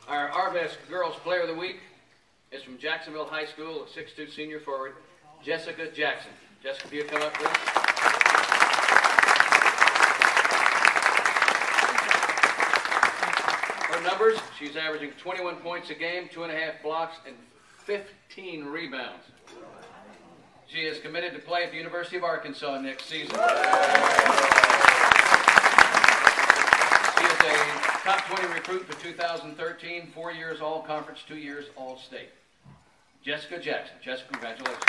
Our best girls player of the week is from Jacksonville High School, a 6'2" senior forward, Jessica Jackson. Jessica, if you come up, please. Her numbers, she's averaging 21 points a game, 2.5 blocks, and 15 rebounds. She is committed to play at the University of Arkansas next season. She is a top 20 recruit for 2013, 4 years All-Conference, 2 years All-State. Jessica Jackson. Jessica, congratulations.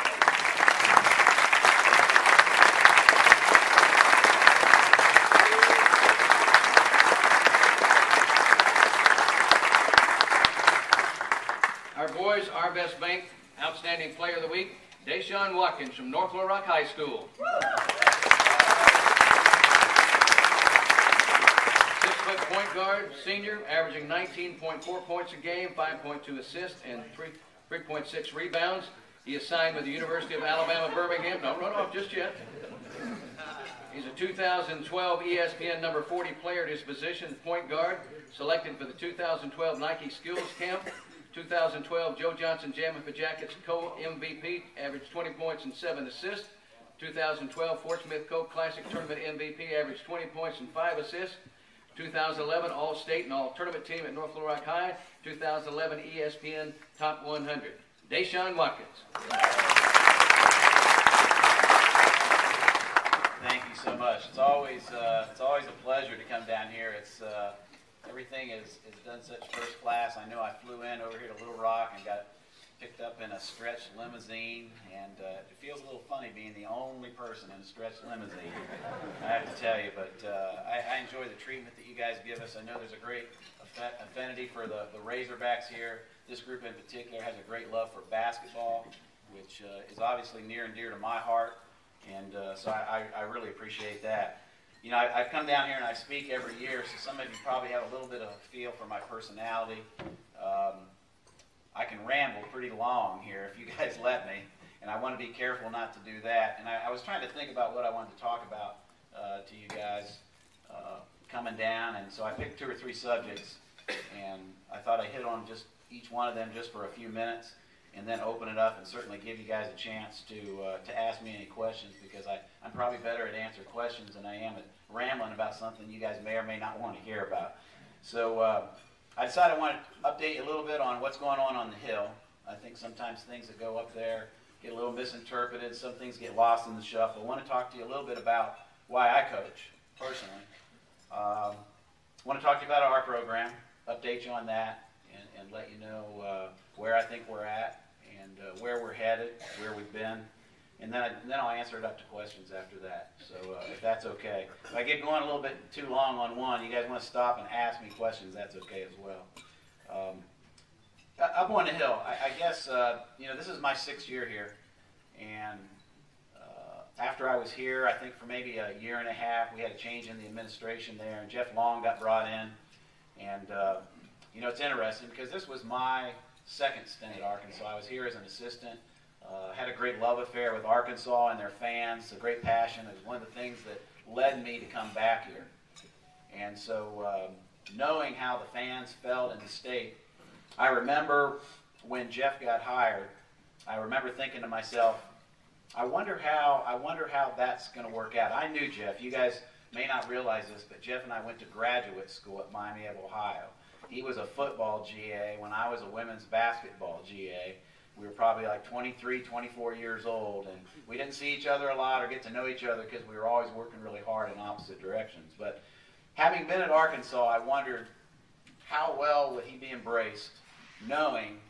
Our boys, our best bank, outstanding player of the week, Deshaun Watkins from North Little Rock High School. 6-foot point guard, senior, averaging 19.4 points a game, 5.2 assists, and 3.6 rebounds. He is signed with the University of Alabama, Birmingham. Don't run off just yet. He's a 2012 ESPN number 40 player at his position, point guard, selected for the 2012 Nike Skills Camp. 2012 Joe Johnson Jammin' for Jackets co-MVP, averaged 20 points and 7 assists. 2012 Fort Smith Coke Classic Tournament MVP, averaged 20 points and 5 assists. 2011 All-State and All-Tournament team at North Little Rock High. 2011 ESPN Top 100. Deshaun Watkins. Thank you so much. It's always a pleasure to come down here. It's everything is done such first class. I know I flew in over here to Little Rock and got picked up in a stretch limousine, and it feels a little funny being the only person in a stretch limousine, I have to tell you. But I enjoy the treatment that you guys give us. I know there's a great affinity for the Razorbacks here. This group in particular has a great love for basketball, which is obviously near and dear to my heart, and so I really appreciate that. You know, I've come down here and I speak every year, so some of you probably have a little bit of a feel for my personality. I can ramble pretty long here if you guys let me, and I want to be careful not to do that. And I was trying to think about what I wanted to talk about to you guys coming down, and so I picked 2 or 3 subjects, and I thought I'd hit on just each one of them just for a few minutes, and then open it up and certainly give you guys a chance to ask me any questions, because I'm probably better at answering questions than I am at rambling about something you guys may or may not want to hear about. So I decided I wanted to update you a little bit on what's going on the Hill. I think sometimes things that go up there get a little misinterpreted. Some things get lost in the shuffle. I want to talk to you a little bit about why I coach, personally. I want to talk to you about our program, update you on that, and let you know where I think we're at and where we're headed, where we've been. And then I'll answer it up to questions after that, so if that's okay. If I get going a little bit too long on one, you guys want to stop and ask me questions, that's okay as well. Up on the Hill, I guess, you know, this is my 6th year here, and after I was here, I think for maybe a year and a half, we had a change in the administration there, and Jeff Long got brought in, and you know, it's interesting because this was my 2nd stint at Arkansas. I was here as an assistant. Had a great love affair with Arkansas and their fans, a great passion. It was one of the things that led me to come back here. And so knowing how the fans felt in the state, I remember when Jeff got hired, I remember thinking to myself, I wonder how that's going to work out. I knew Jeff. You guys may not realize this, but Jeff and I went to graduate school at Miami of Ohio. He was a football GA when I was a women's basketball GA. We were probably like 23, 24 years old, and we didn't see each other a lot or get to know each other because we were always working really hard in opposite directions. But having been at Arkansas, I wondered how well would he be embraced, knowing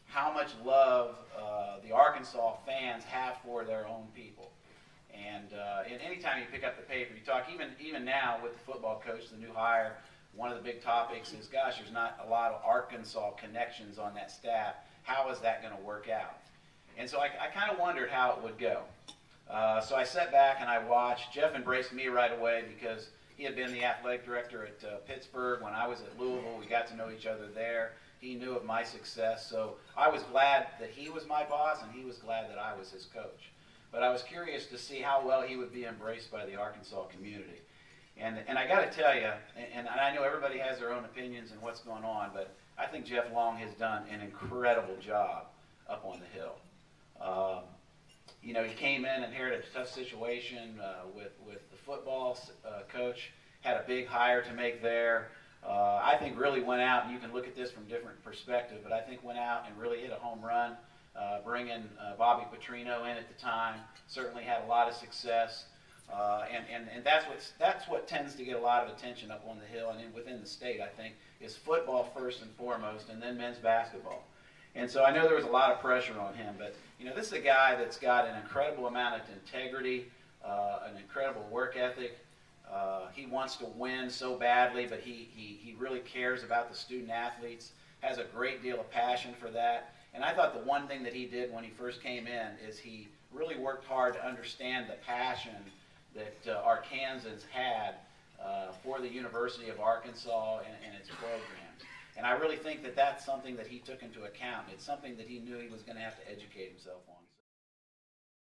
how much love the Arkansas fans have for their own people. And anytime you pick up the paper, you talk, even now with the football coach, the new hire, one of the big topics is, gosh, there's not a lot of Arkansas connections on that staff. How is that going to work out? And so I kind of wondered how it would go. So I sat back and I watched. Jeff embraced me right away because he had been the athletic director at Pittsburgh. When I was at Louisville, we got to know each other there. He knew of my success. So I was glad that he was my boss, and he was glad that I was his coach. But I was curious to see how well he would be embraced by the Arkansas community. And I got to tell you, and I know everybody has their own opinions and what's going on, but I think Jeff Long has done an incredible job up on the Hill. You know, he came in and inherited a tough situation with the football coach, had a big hire to make there. I think really went out, and you can look at this from different perspectives, but I think went out and really hit a home run, bringing Bobby Petrino in at the time. Certainly had a lot of success. And that's what tends to get a lot of attention up on the Hill and within the state, I think, is football first and foremost, and then men's basketball. And so I know there was a lot of pressure on him, but you know, this is a guy that's got an incredible amount of integrity, an incredible work ethic. He wants to win so badly, but he really cares about the student athletes, has a great deal of passion for that. And I thought the one thing that he did when he first came in is he really worked hard to understand the passion that Arkansans had for the University of Arkansas and its programs. And I really think that that's something that he took into account. It's something that he knew he was going to have to educate himself on.